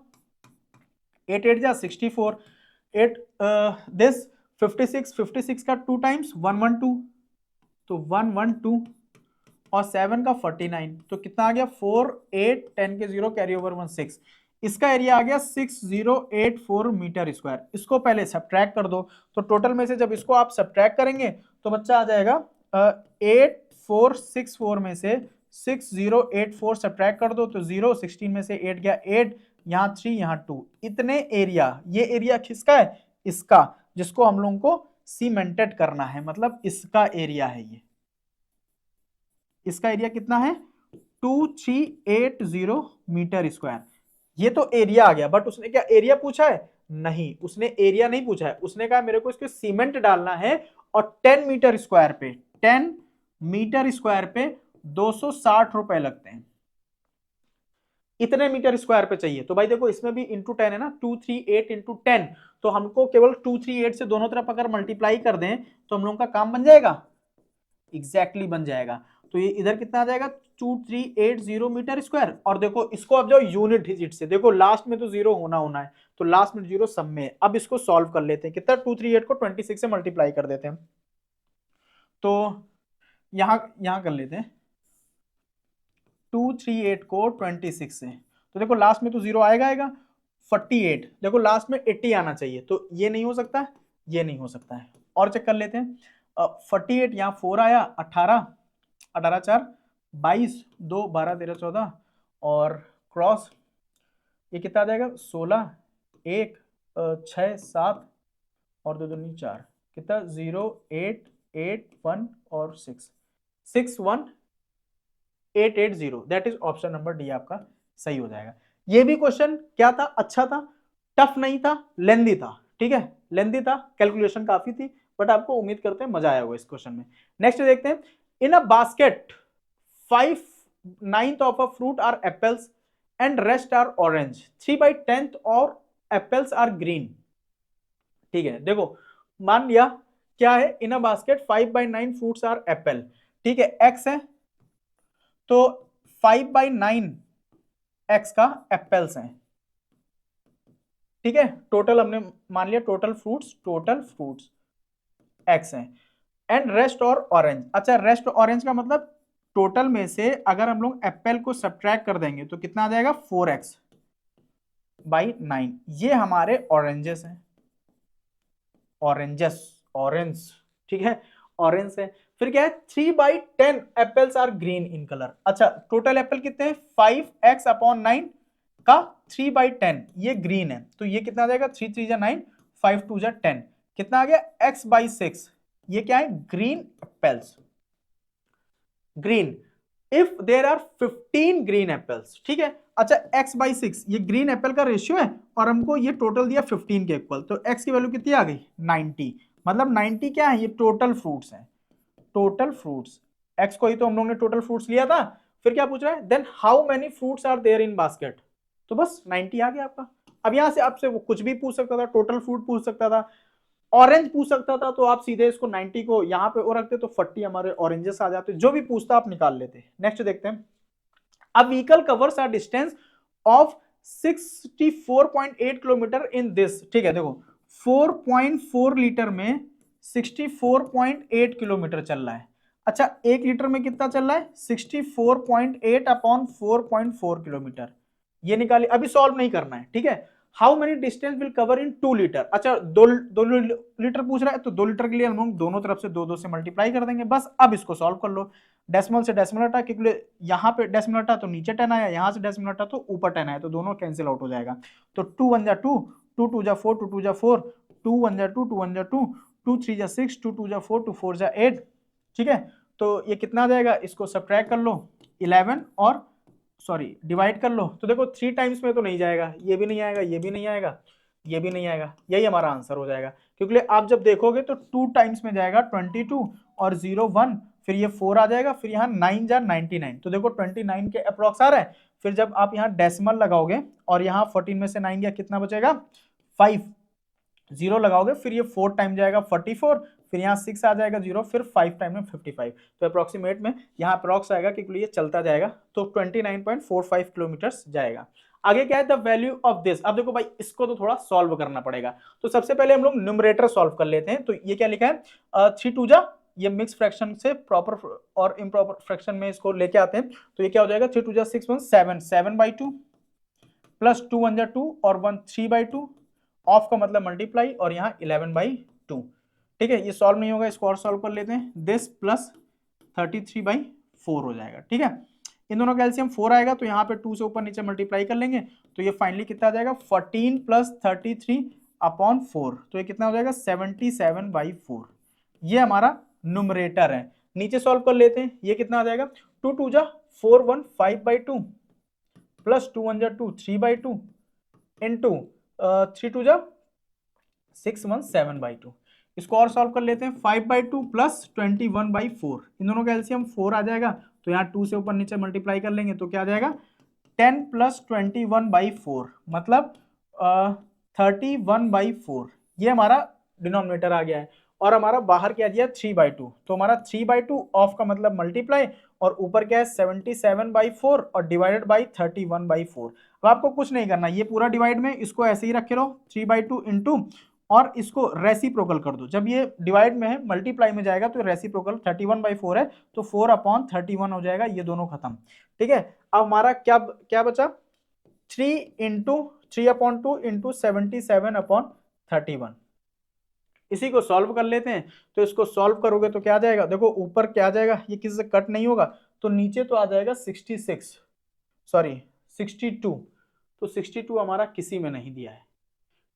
Speaker 1: 8 8 जा 64, 8 दिस 56, 56 का 2 टाइम्स 112, तो 112 और 7 का 49, तो कितना आ गया? 4 8 10 के 0 कैरी ओवर 1 6। इसका एरिया आ गया 6084 मीटर स्क्वायर। इसको पहले सब्ट्रैक्ट कर दो, तो टोटल में से जब इसको आप सब्ट्रैक्ट करेंगे तो बच्चा आ जाएगा 8464 में से 6084 सब्ट्रैक्ट कर दो तो 0, 16 में से 8 गया 8, यहाँ 3 यहाँ 2, इतने एरिया, ये एरिया किसका है, इसका, जिसको हम लोगों को सीमेंटेड करना है, मतलब इसका एरिया है ये, इसका एरिया कितना है 2380 मीटर स्क्वायर। ये तो एरिया आ गया, बट उसने क्या एरिया पूछा है, नहीं, उसने एरिया नहीं पूछा है, उसने कहा मेरे को इसको सीमेंट डालना है और 10 मीटर स्क्वायर पे, 10 मीटर स्क्वायर पे 260 रुपए लगते हैं, इतने मीटर स्क्वायर पे चाहिए। तो भाई देखो इसमें भी इंटू 10 है ना, 238 इंटू 10, तो हमको केवल 238 से दोनों तरफ अगर मल्टीप्लाई कर दें तो हम लोगों का काम बन जाएगा, एग्जैक्टली बन जाएगा। तो ये इधर कितना आ जाएगा 2380 मीटर स्क्वायर। और देखो इसको अब जाओ यूनिट डिजिट से, देखो लास्ट में तो जीरो होना है, तो लास्ट में जीरो सब में। अब इसको सॉल्व कर लेते हैं, कितना 238 को 26 से मल्टीप्लाई कर देते हैं, तो यहां कर लेते हैं 238 को 26 से, तो देखो लास्ट में तो जीरो आएगा 48, देखो लास्ट में 80 आना चाहिए, तो ये नहीं हो सकता, ये नहीं हो सकता है। और चेक कर लेते हैं 48, यहाँ 4 आया, 18, 18 4 22, 2 12 13 14 और क्रॉस ये कितना आ जाएगा 16, 1 6 7 और 2 2 4, कितना 0 8 8 1 और 6 6 1 8 8 0, that is option number D आपका सही हो जाएगा। ये भी क्वेश्चन क्या था, अच्छा था, टफ नहीं था, लेंदी था, ठीक है, लेंदी था, कैलकुलेशन काफी थी, बट आपको उम्मीद करते हैं मजा आया होगा इस क्वेश्चन में। नेक्स्ट देखते हैं, in a basket 5/9 of a fruit are apples and rest are orange, 3/10 और apples are green। ठीक है, देखो मान लिया क्या है, in a basket 5/9 fruits are apple, ठीक है, x है, तो 5/9 x का एप्पल्स हैं, ठीक है, टोटल हमने मान लिया टोटल फ्रूट्स x है, एंड रेस्ट और ऑरेंज। अच्छा, रेस्ट ऑरेंज का मतलब टोटल में से अगर हम लोग एप्पल को सब्ट्रैक्ट कर देंगे तो कितना आ जाएगा 4x/9, ये हमारे ऑरेंजेस हैं, ऑरेंज, ठीक है, ऑरेंज है। फिर क्या है 3/10 apples are green in colour. अच्छा, टोटल एप्पल कितने हैं 5x/9 का 3/10 ये ग्रीन है, तो ये कितना आ जाएगा 3 3 9, 5 2 10, कितना आ गया x/6, ये क्या है green apples, green, if there are 15 green apples, ठीक है। अच्छा, x/6 ये ग्रीन एप्पल का रेशियो है और हमको ये टोटल दिया 15 के इक्वल, तो x की वैल्यू कितनी आ गई 90, मतलब 90 क्या है, ये टोटल फ्रूट्स हैं, टोटल फ्रूट्स, x को ही तो हम लोग ने टोटल फ्रूट्स लिया था। फिर क्या पूछ रहा है, then how many fruits are there in basket, तो बस 90 आ गया आपका। अब यहां से आपसे वो कुछ भी पूछ सकता था, टोटल फ्रूट पूछ सकता था, ऑरेंज पूछ सकता था, तो आप सीधे इसको 90 को यहाँ पे और रखते तो 40 हमारे ऑरेंजेस आ जाते, जो भी पूछता आप निकाल लेते। नेक्स्ट देखते हैं, a vehicle covers a distance of 64.8 kilometre in this, ठीक है, देखो 4.4 लीटर में 64.8 किलोमीटर चल रहा है। अच्छा, 1 लीटर में कितना चल रहा है 64.8 अपॉन 4.4 किलोमीटर, ये निकालिए, अभी सॉल्व नहीं करना है, ठीक है। How many distance will cover in 2 litre, अच्छा 2 लीटर पूछ रहा है, तो 2 लीटर के लिए हम लोग दोनों तरफ से 2 से मल्टीप्लाई कर देंगे, बस अब इसको सॉल्व कर लो। डेसिमल से डेसिमल हटा, क्योंकि यहाँ पे डेसिमल हटा तो नीचे 10 आया, यहाँ से डेसिमल हटा तो ऊपर 10 आया, तो दोनों कैंसिल आउट हो जाएगा। तो 2 1 जा 2, 2 2 जा 4, 2 2 जा 4, 2 1 जा 2, 2 1 जा 2, 2 3 जा 6, 2 2 जा 4, 2 4 जा 8, ठीक है। तो ये कितना आ जाएगा, इसको सब्ट्रैक्ट कर लो 11 और सॉरी डिवाइड कर लो, तो देखो 3 टाइम्स में तो नहीं जाएगा, ये भी नहीं आएगा, ये भी नहीं आएगा, ये भी नहीं आएगा, यही हमारा आंसर हो जाएगा। क्योंकि आप जब देखोगे तो 2 टाइम्स में जाएगा 22 और 0 1, फिर ये 4 आ जाएगा, फिर यहाँ 9 जा 99, तो देखो 29 के अप्रॉक्स आ रहा है। फिर जब आप यहाँ डेसिमल लगाओगे और यहाँ 14 में से 9 गया, कितना बचेगा 5, 0 लगाओगे, फिर ये 4 टाइम जाएगा 44, फिर यहाँ 6 आ जाएगा 0, फिर 5 टाइम में 55, तो अप्रोक्सीमेट में यहाँ अप्रॉक्स आएगा क्योंकि ये चलता जाएगा, तो 29.45 किलोमीटर जाएगा। आगे क्या है द वैल्यू ऑफ दिस, अब देखो भाई इसको तो थोड़ा सॉल्व करना पड़ेगा, तो सबसे पहले हम लोग न्यूमरेटर सॉल्व कर लेते हैं। तो ये क्या लिखा है 3 2 जा, ये मिक्स फ्रैक्शन से प्रॉपर और इम्प्रॉपर फ्रैक्शन में इसको लेके आते हैं, तो ये क्या हो जाएगा 3 2 जा 6 1 7, 7/2 प्लस 2 1 जा 2 और 1 3/2, ऑफ का मतलब मल्टीप्लाई और यहाँ 11/2। ठीक है, ये सॉल्व नहीं होगा, इसको और सॉल्व कर लेते हैं। दिस प्लस 33/4 हो जाएगा। ठीक है, इन दोनों का एलसीएम 4 आएगा, तो यहाँ पे 2 से ऊपर नीचे मल्टीप्लाई कर लेंगे, तो ये फाइनली कितना आ जाएगा 14 प्लस 33/4, तो ये कितना हो जाएगा 77/4। ये हमारा न्यूमरेटर है। नीचे सॉल्व कर लेते हैं, ये कितना आ जाएगा 2 2 जा 4 1 5/2 प्लस 2 1 जा 2 3/2 इंटू 3 2 जा 6 1 7/2। इसको और सॉल्व कर लेते हैं, 5/2 प्लस 21/4, इन दोनों का एलसीएम 4 आ जाएगा, तो यहाँ 2 से ऊपर नीचे मल्टीप्लाई कर लेंगे तो क्या आ जाएगा 10 प्लस 21/4 मतलब 31/4। ये हमारा डिनोमिनेटर आ गया है, और हमारा बाहर क्या दिया 3/2, तो हमारा 3/2 ऑफ का मतलब मल्टीप्लाई, और ऊपर क्या है 77/4 और डिवाइडेड बाई 31/4। अब आपको कुछ नहीं करना, ये पूरा डिवाइड में इसको ऐसे ही रखे रहो 3/2 इंटू, और इसको रेसिप्रोकल कर दो। जब ये डिवाइड में है मल्टीप्लाई में जाएगा तो रेसिप्रोकल 31/4 है, तो 4/31 हो जाएगा, ये दोनों खत्म। ठीक है, अब हमारा क्या क्या बचा 3 इंटू 3/2 इंटू 77/31। इसी को सॉल्व कर लेते हैं, तो इसको सॉल्व करोगे तो क्या आ जाएगा, देखो ऊपर क्या आ जाएगा, ये किसी से कट नहीं होगा, तो नीचे तो आ जाएगा 62, तो 62 हमारा किसी में नहीं दिया है।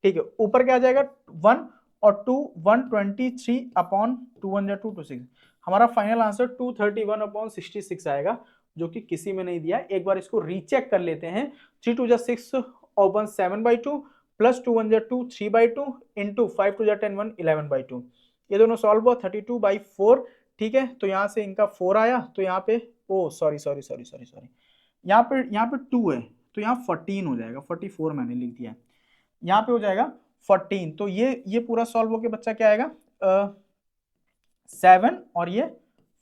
Speaker 1: ठीक है, ऊपर क्या आ जाएगा 1 और 2 123/2 1 2 2 6, हमारा फाइनल आंसर 231/66 आएगा, जो कि किसी में नहीं दिया है। एक बार इसको रीचेक कर लेते हैं, 3 2 जा 6 और 1 7/2 प्लस 2 1 जा 2 3/2 इंटू 5 2 जा 10 1 11/2, ये दोनों सॉल्व हुआ 32/4। ठीक है, तो यहाँ से इनका 4 आया, तो यहाँ पे ओ सॉरी, यहाँ पे 2 है, तो यहाँ 14 हो जाएगा, 44 मैंने लिख दिया है, यहाँ पे हो जाएगा 14। तो ये पूरा सॉल्व होके बच्चा क्या आएगा 7 और ये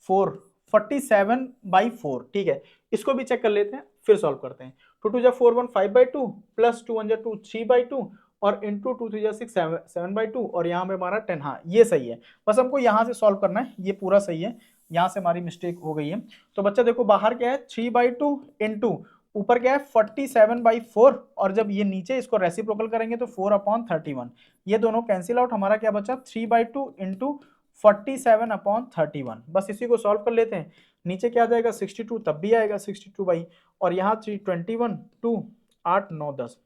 Speaker 1: 4, 47/4। ठीक है, इसको भी चेक कर लेते हैं, फिर सॉल्व करते हैं। 2 2 जा 4 1 5/2 प्लस 2 1 जा 2 3/2 और इंटू 2 3 जा 6 7/2, और यहाँ पे हमारा 10। हाँ ये सही है, बस हमको यहाँ से सॉल्व करना है, ये पूरा सही है, यहाँ से हमारी मिस्टेक हो गई है। तो बच्चा देखो बाहर क्या है 3/2 इंटू ऊपर क्या है 47/4, और जब ये नीचे इसको रेसिप्रोकल करेंगे तो 4/31, ये दोनों कैंसिल आउट, हमारा क्या बचा 3/2 इंटू 47/31। बस इसी को सॉल्व कर लेते हैं, नीचे क्या आ जाएगा 62, तब भी आएगा 62 और यहाँ 21 2 8 9 10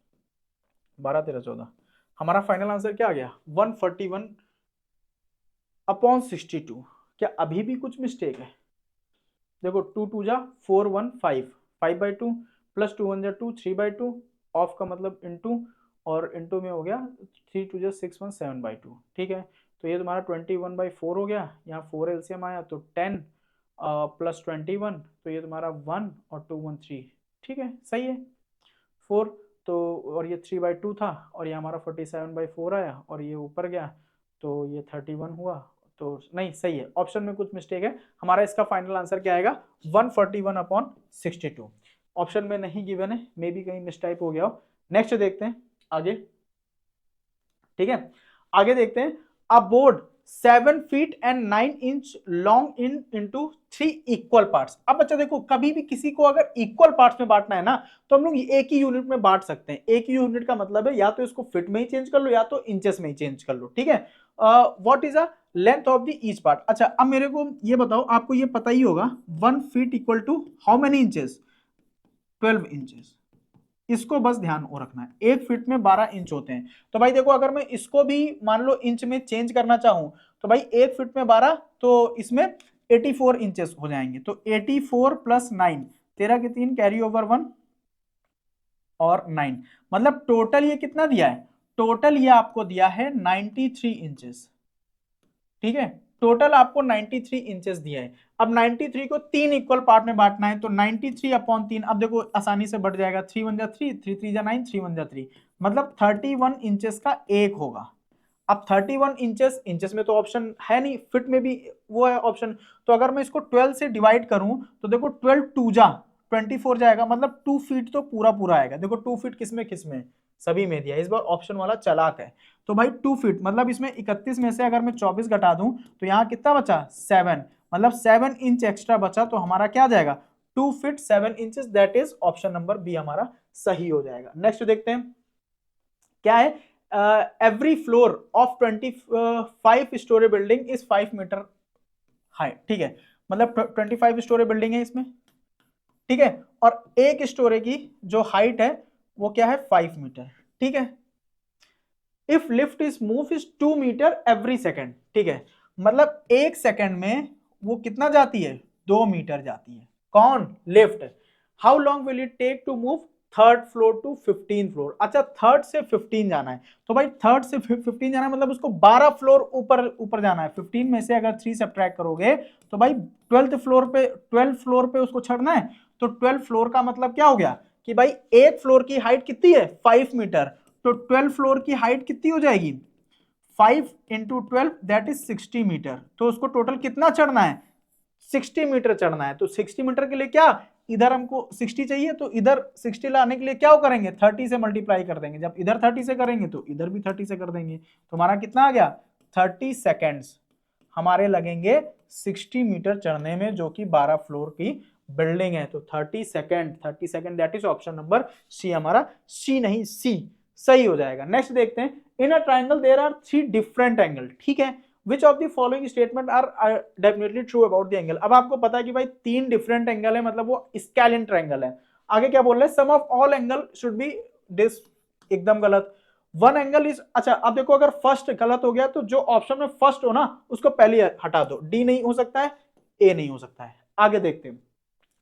Speaker 1: 12 13 14, हमारा फाइनल आंसर क्या आ गया 141/62। क्या अभी भी कुछ मिस्टेक है, देखो 2 2 जा 4 1 5/2 प्लस 2 1 जा 2 3/2, ऑफ का मतलब इंटू, और इंटू में हो गया 3 2 जा 6 1 7/2। ठीक है, तो ये तुम्हारा 21/4 हो गया, यहाँ 4 एलसीएम आया तो 10 प्लस 21, तो ये तुम्हारा 1 और 2 1 3। ठीक है, सही है 4, तो और ये 3/2 था, और ये हमारा 47/4 आया, और ये ऊपर गया तो ये 31 हुआ, तो नहीं सही है, ऑप्शन में कुछ मिस्टेक है, हमारा इसका फाइनल आंसर क्या आएगा 141/62। ऑप्शन में नहीं गिवन है, मे बी कहीं मिस्टाइप हो गया हो। नेक्स्ट देखते हैं आगे। ठीक है, आगे देखते हैं, a board 7 feet and 9 inch long into 3 equal parts. अब बच्चा देखो, कभी भी किसी को अगर इक्वल पार्ट्स में बांटना है ना, तो हम लोग एक ही यूनिट में बांट सकते हैं। एक ही यूनिट का मतलब है या तो इसको फीट में ही चेंज कर लो या तो इंचेस में ही चेंज कर लो। ठीक है, what is a length of the each part. अच्छा अब मेरे को ये बताओ, आपको ये पता ही होगा 1 feet equal to how many inches 12 inches. इसको बस ध्यान हो रखना है, 1 फीट में 12 इंच होते हैं। तो भाई देखो, अगर मैं इसको भी मान लो इंच में चेंज करना चाहूं, तो भाई 1 फीट में 12, तो इसमें 84 इंचेस हो जाएंगे। तो 84 प्लस 9, 13 के 3 कैरी ओवर 1 और 9, मतलब टोटल ये कितना दिया है, टोटल ये आपको दिया है 93 इंचेस। ठीक है, टोटल आपको 93 इंचेस दिया है। अब 93 को 3 इक्वल पार्ट में बांटना है, तो 93/3, अब देखो आसानी से बढ़ जाएगा, 3 1 जा 3 3 3 जा 9 3 1 जा 3, मतलब 31 इंचेस का एक होगा। अब 31 इंचेस में तो ऑप्शन है नहीं, फिट में भी वो है ऑप्शन, तो अगर मैं इसको 12 से डिवाइड करूं तो देखो 12 2 जा 24 जाएगा, मतलब 2 फीट तो पूरा आएगा। देखो 2 फीट किसमें सभी में दिया, इस बार ऑप्शन वाला चालाक है। तो भाई 2 फीट मतलब इसमें 31 में से अगर मैं 24 घटा दूं तो यहाँ कितना बचा 7, मतलब 7 इंच एक्स्ट्रा बचा, तो हमारा क्या आ जाएगा 2 feet 7 inches, that is option number B हमारा सही हो जाएगा। नेक्स्ट देखते हैं क्या है, every floor of 25 storey building is 5 metre height, ठीक है, मतलब 25 स्टोरी बिल्डिंग है इसमें, ठीक है, और एक स्टोरी की जो हाइट है वो क्या है 5 मीटर, ठीक है। If lift is move is 2 metre every second, ठीक है, मतलब एक सेकेंड में वो कितना जाती है, 2 मीटर जाती है, कौन, lift. How long will it take to move third floor to 15 floor, अच्छा थर्ड से 15 जाना है, तो भाई थर्ड से 15 जाना है मतलब उसको 12 फ्लोर ऊपर ऊपर जाना है, 15 में से अगर 3 सब्ट्रैक्ट करोगे तो भाई 12 फ्लोर पे उसको चढ़ना है, तो 12 फ्लोर का मतलब क्या हो गया कि भाई एक फ्लोर की हाइट कितनी है 5 मीटर, तो 12 फ्लोर की हाइट कितनी हो जाएगी 5 इंटू 12 दैट इज 60 मीटर, तो उसको टोटल कितना चढ़ना है 60 मीटर चढ़ना है, तो 60 मीटर के लिए क्या, इधर हमको 60 चाहिए तो इधर 60 लाने के लिए क्या करेंगे 30 से मल्टीप्लाई कर देंगे, जब इधर 30 से करेंगे तो इधर भी 30 से कर देंगे, तो हमारा कितना आ गया 30 सेकेंड्स हमारे लगेंगे 60 मीटर चढ़ने में, जो कि 12 फ्लोर की बिल्डिंग है, तो 30 second that is option number C, हमारा सी नहीं सी सही हो जाएगा। नेक्स्ट देखते हैं, in a triangle there are 3 different angle, ठीक है, which of the following statement are definitely true about the angle. अब आपको पता है कि भाई 3 डिफरेंट एंगल है, मतलब वो स्केलिन ट्राइंगल है। आगे क्या बोल रहे हैं, sum of all angle should be this, एकदम गलत। वन एंगल इज, अच्छा अब देखो अगर फर्स्ट गलत हो गया तो जो ऑप्शन में फर्स्ट हो ना उसको पहले हटा दो, डी नहीं हो सकता है, ए नहीं हो सकता है। आगे देखते हैं,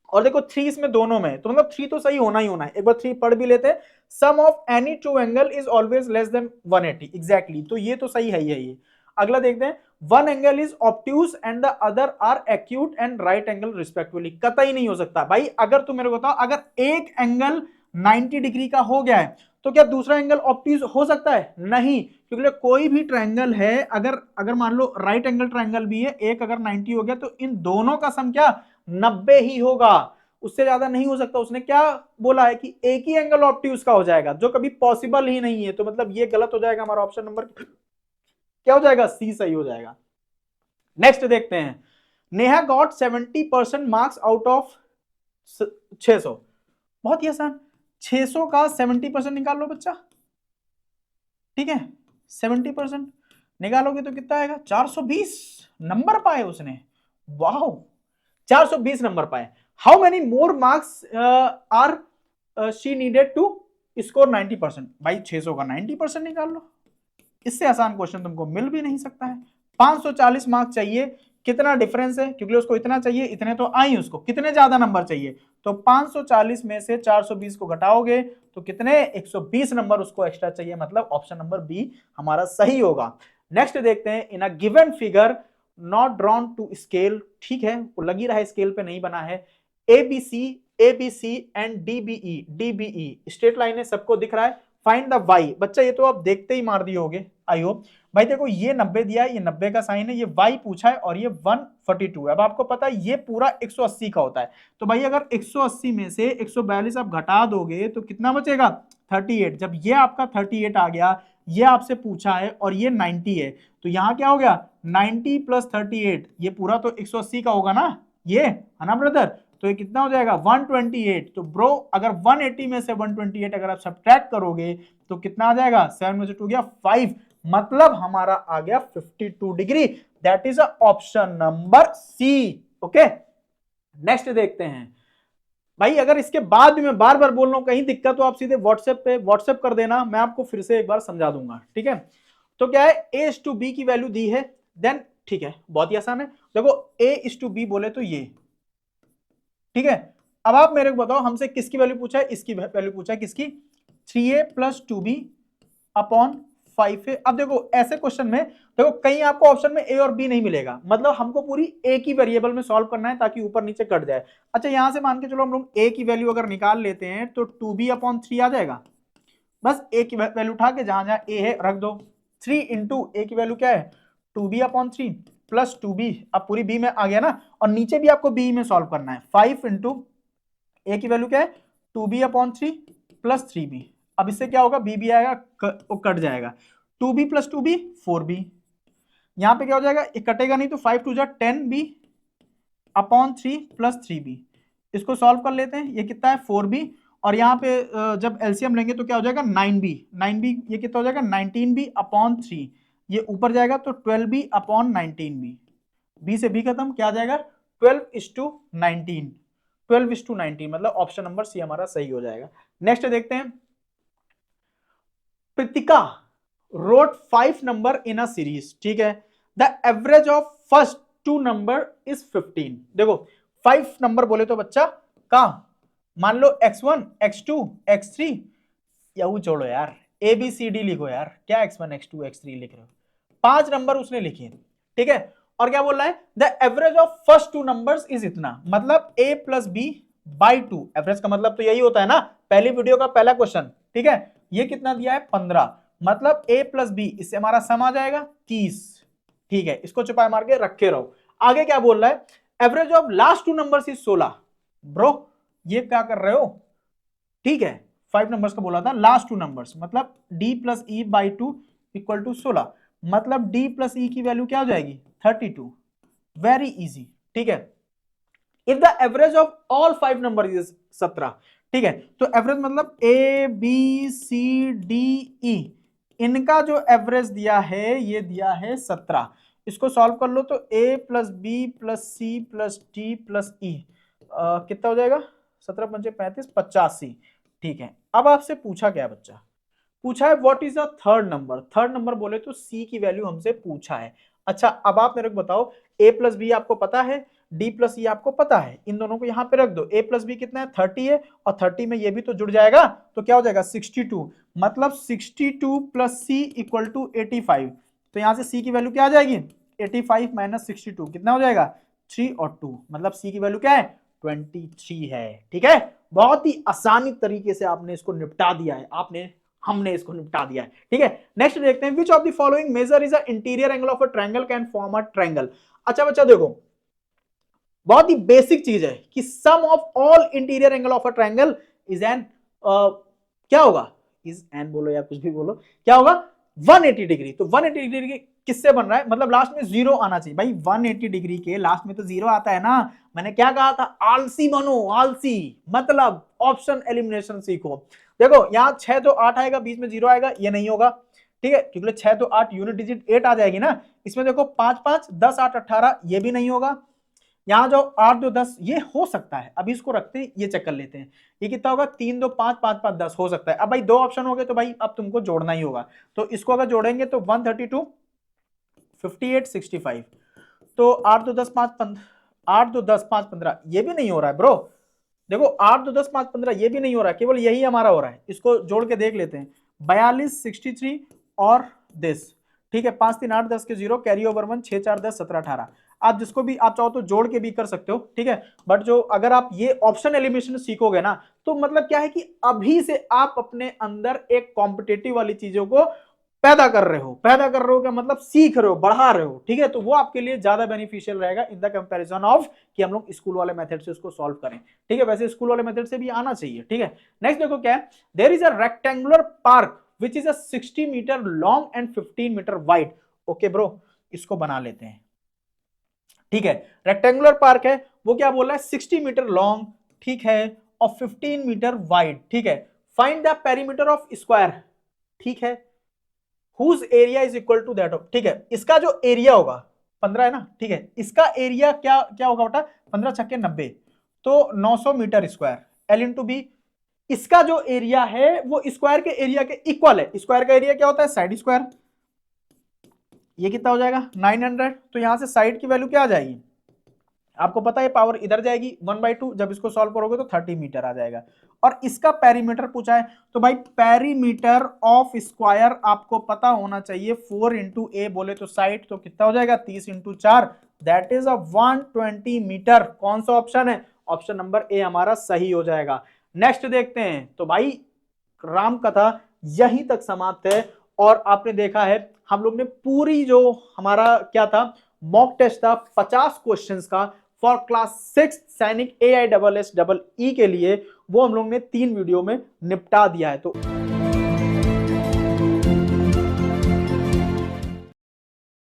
Speaker 1: और देखो 3 इसमें दोनों में, तो मतलब 3 तो सही होना ही होना है, एक बार 3 पढ़ भी लेते हैं। Sum of any two angle is always less than 180, exactly, तो ये तो सही है ही है ये। अगला देखते हैं, one angle is obtuse and the other are acute and right angle respectively, कतई नहीं हो सकता भाई। अगर तुम मेरे को बताओ, अगर एक एंगल 90 डिग्री का हो गया है तो क्या दूसरा एंगल ऑब्ट्यूज हो सकता है, नहीं, क्योंकि कोई भी ट्रायंगल है, अगर मान लो राइट एंगल ट्रायंगल भी है, एक अगर 90 हो गया तो इन दोनों का सम क्या 90 ही होगा, उससे ज्यादा नहीं हो सकता। उसने क्या बोला है कि एक ही एंगल ऑब्ट्यूज का हो जाएगा, जो कभी पॉसिबल ही नहीं है, तो मतलब ये गलत हो जाएगा, हमारा ऑप्शन नंबर क्या हो जाएगा, सी सही हो जाएगा। नेक्स्ट देखते हैं, Neha got 70% marks out of 600, बहुत ही आसान, 600 का 70% निकाल लो बच्चा, ठीक है, 70% निकालोगे तो कितना आएगा 420 नंबर पाए उसने, वाह 420 नंबर पाए। How many more marks are she needed to score 90%, भाई 600 का 90% निकाल लो, इससे आसान क्वेश्चन तुमको मिल भी नहीं सकता है। 540 मार्क्स चाहिए, कितना डिफरेंस है, क्योंकि उसको इतना चाहिए, इतने तो आई उसको, कितने ज्यादा नंबर चाहिए, तो 540 में से 420 को घटाओगे तो कितने 120 नंबर उसको एक्स्ट्रा चाहिए, मतलब ऑप्शन नंबर बी हमारा सही होगा। नेक्स्ट देखते हैं, in a given figure not drawn to scale, ठीक है, वो लगी रहा है स्केल पे नहीं बना है, ABC and DBE straight line है, सबको दिख रहा है, फाइंड द वाई, बच्चा ये तो आप देखते ही मार दिए होगे आई होप। भाई देखो ये 90 दिया है, ये 90 का साइन है, ये वाई पूछा है और ये 142 है। अब आपको पता है ये पूरा 180 का होता है, तो भाई अगर 180 में से 142 आप घटा दोगे तो कितना बचेगा 38, जब ये आपका 38 आ गया, ये आपसे पूछा है और ये 90 है, तो यहाँ क्या हो गया 90 प्लस 38, ये पूरा तो 180 का होगा ना, ये है ना ब्रदर, तो ये कितना हो जाएगा 128। तो ब्रो अगर 180 में से 128 अगर आप सब्ट्रैक्ट करोगे तो कितना आ जाएगा, 7 में से 2 गया 5, मतलब हमारा आ गया 52 degree, that is option number C. Okay, next देखते हैं। भाई अगर इसके बाद भी मैं बार बार बोल रहा हूं कहीं दिक्कत तो आप सीधे व्हाट्सएप कर देना, मैं आपको फिर से एक बार समझा दूंगा, ठीक है। तो क्या है, ए इज टू बी की वैल्यू दी है, देन ठीक है बहुत ही आसान है, देखो ए इज टू बी बोले तो ये, ठीक है। अब आप मेरे को बताओ हमसे किसकी वैल्यू पूछा है, इसकी वैल्यू पूछा है, किसकी 3a plus 2b upon 5a। अब देखो ऐसे क्वेश्चन में देखो कहीं आपको ऑप्शन में a और b नहीं मिलेगा, मतलब हमको पूरी a की वेरिएबल में सॉल्व करना है ताकि ऊपर नीचे कट जाए। अच्छा यहां से मान के चलो हम लोग a की वैल्यू अगर निकाल लेते हैं तो 2b अपॉन 3 आ जाएगा, बस a की वैल्यू उठा के जहां जहां a है रख दो, 3 इंटू a की वैल्यू क्या है 2b अपॉन 3 प्लस 2b, अब पूरी b में आ गया ना, और नीचे भी आपको b में सॉल्व करना है, 5 इंटू a की वैल्यू क्या है 2b अपॉन 3 प्लस 3b, अब इससे क्या होगा b भी आएगा वो कट जाएगा, 2b प्लस 2b 4b, यहां पे क्या हो जाएगा ये कटेगा नहीं तो 5 टू जा 10b अपॉन 3 प्लस 3b, इसको सॉल्व कर लेते हैं, ये कितना है 4b और यहाँ पे जब एलसीएम लेंगे तो क्या हो जाएगा 9b, 9b ये कितना हो जाएगा 19b अपॉन 3, ये ऊपर जाएगा तो 12b अपॉन 19b, b से b खत्म, क्या आ जाएगा 12:19, 12:19, मतलब ऑप्शन नंबर सी हमारा सही हो जाएगा। नेक्स्ट देखते हैं, Pritika wrote 5 number in a series, ठीक है, the average of first 2 number is 15। देखो 5 नंबर बोले तो बच्चा का मान लो x1 x2 x3, या वो छोड़ो यार, ए बी सी डी लिखो यार, क्या x1 x2 x3 लिख रहे हो, 5 नंबर उसने लिखे, ठीक है, और क्या बोल रहा है the average of first 2 numbers is इतना, मतलब a plus B by 2, average का मतलब तो यही होता है ना, पहली वीडियो का पहला क्वेश्चन, ठीक है, ये कितना दिया है 15, मतलब a प्लस बी, इससे हमारा सम आ जाएगा 30, ठीक है, इसको चुपाए मार के रखे रहो। आगे क्या बोल रहा है, average of last 2 numbers is 16, bro ये क्या कर रहे हो, ठीक है, 5 नंबर्स का बोला था, लास्ट 2 नंबर्स, मतलब d plus E by 2 equal to 16, मतलब d प्लस ई की वैल्यू क्या हो जाएगी 32, वेरी इजी, ठीक है। If the average of all 5 number is 17, ठीक है, तो एवरेज मतलब A B C D E, इनका जो एवरेज दिया है ये दिया है 17, इसको सॉल्व कर लो तो a plus B plus C plus D plus E कितना हो जाएगा 17 पंचे 35 85, ठीक है। अब आपसे पूछा क्या बच्चा, पूछा है what is the third number, third number बोले तो c की वैल्यू हमसे पूछा है। अच्छा अब आप मेरे को बताओ a प्लस बी आपको पता है, d प्लस ई आपको पता है, इन दोनों को यहाँ पे रख दो, a प्लस बी कितना है 30 है, और 30 में ये भी तो जुड़ जाएगा, तो क्या हो जाएगा 62, मतलब 62 प्लस सी इक्वल टू 85, तो यहाँ से c की वैल्यू क्या आ जाएगी 85 माइनस 62 कितना हो जाएगा 3 और 2, मतलब c की वैल्यू क्या है 23 है, ठीक है। बहुत ही आसानी तरीके से आपने इसको निपटा दिया है, हमने इसको निपटा दिया है, ठीक है। नेक्स्ट देखते हैं, which of the following measure is a interior angle of a triangle can form a triangle. अच्छा बच्चा देखो बहुत ही बेसिक चीज है कि sum of all interior angle of a triangle is an क्या होगा, इज एन बोलो या कुछ भी बोलो, क्या होगा 180 डिग्री, तो 180 डिग्री किससे बन रहा है, मतलब लास्ट में जीरो आना चाहिए भाई, 180 डिग्री के लास्ट में तो जीरो आता है ना, मैंने क्या कहा था आलसी बनो, आलसी मतलब ऑप्शन एलिमिनेशन सीखो। देखो यहाँ 6 तो 8 आएगा, बीच में जीरो आएगा, ये नहीं होगा, ठीक है, क्योंकि 6 तो 8 यूनिट डिजिट 8 आ जाएगी ना, इसमें देखो 5 5 10 8 18, ये भी नहीं होगा, यहाँ जो 8 2 10 ये हो सकता है, अभी इसको रखते हैं, ये चेक कर लेते हैं, ये कितना होगा 3 2 5 5 5 10 हो सकता है। अब भाई 2 ऑप्शन हो गए तो भाई अब तुमको जोड़ना ही होगा, तो इसको अगर जोड़ेंगे तो 132 58 65, तो 8 2 10 5 15, 8 2 10 5 15, ये भी नहीं हो रहा है ब्रो, देखो 8 2 10 5 15 ये भी नहीं हो रहा है, केवल यही हमारा हो रहा है, इसको जोड़ के देख लेते हैं 42 63 और दिस, ठीक है, 5 3 8 10 के 0 कैरी ओवर 1 6 4 10 17 18, आप जिसको भी आप चाहो तो जोड़ के भी कर सकते हो, ठीक है, बट जो अगर आप ये ऑप्शन एलिमिनेशन सीखोगे ना तो मतलब क्या है कि अभी से आप अपने अंदर एक कॉम्पिटेटिव वाली चीजों को पैदा कर रहे हो क्या मतलब सीख रहे हो, बढ़ा रहे हो, ठीक है, तो वो आपके लिए ज्यादा बेनिफिशियल रहेगा इन द कंपैरिजन ऑफ कि हम लोग स्कूल वाले मेथड से उसको सॉल्व करें, ठीक है, वैसे स्कूल वाले मेथड से भी आना चाहिए, ठीक है। नेक्स्ट देखो क्या है, there is a rectangular park which is a 60 metre long and 15 metre wide, okay bro इसको बना लेते हैं, ठीक है, रेक्टेंगुलर पार्क है, वो क्या बोल रहा है 60 मीटर लॉन्ग, ठीक है, और 15 मीटर वाइड, ठीक है, find the perimeter of square, ठीक है, whose area is equal to that of, ठीक है, इसका जो एरिया होगा 15 है ना, ठीक है, इसका एरिया क्या क्या होगा बेटा 15 छक्के 90, तो 900 metre square, L into B, इसका जो एरिया है वो स्क्वायर के एरिया के इक्वल है, स्क्वायर का एरिया क्या होता है साइड स्क्वायर, ये कितना हो जाएगा 900, तो यहां से साइड की वैल्यू क्या आ जाएगी, आपको पता है पावर इधर जाएगी 1/2, जब इसको सॉल्व करोगे तो 30 मीटर आ जाएगा, और इसका पेरीमीटर पूछा है, तो भाई पेरीमीटर ऑफ स्क्वायर आपको पता होना चाहिए 4 इंटू ए बोले तो साइड, तो कितना हो जाएगा 30 into 4, that is a 120 metre, कौन सा ऑप्शन है, ऑप्शन नंबर ए हमारा सही हो जाएगा। नेक्स्ट देखते हैं, तो भाई राम कथा यहीं तक समाप्त है, और आपने देखा है हम लोग ने पूरी जो हमारा क्या था मॉक टेस्ट था 50 क्वेश्चंस का फॉर क्लास 6 सैनिक AISSEE के लिए, वो हम लोग ने 3 वीडियो में निपटा दिया है। तो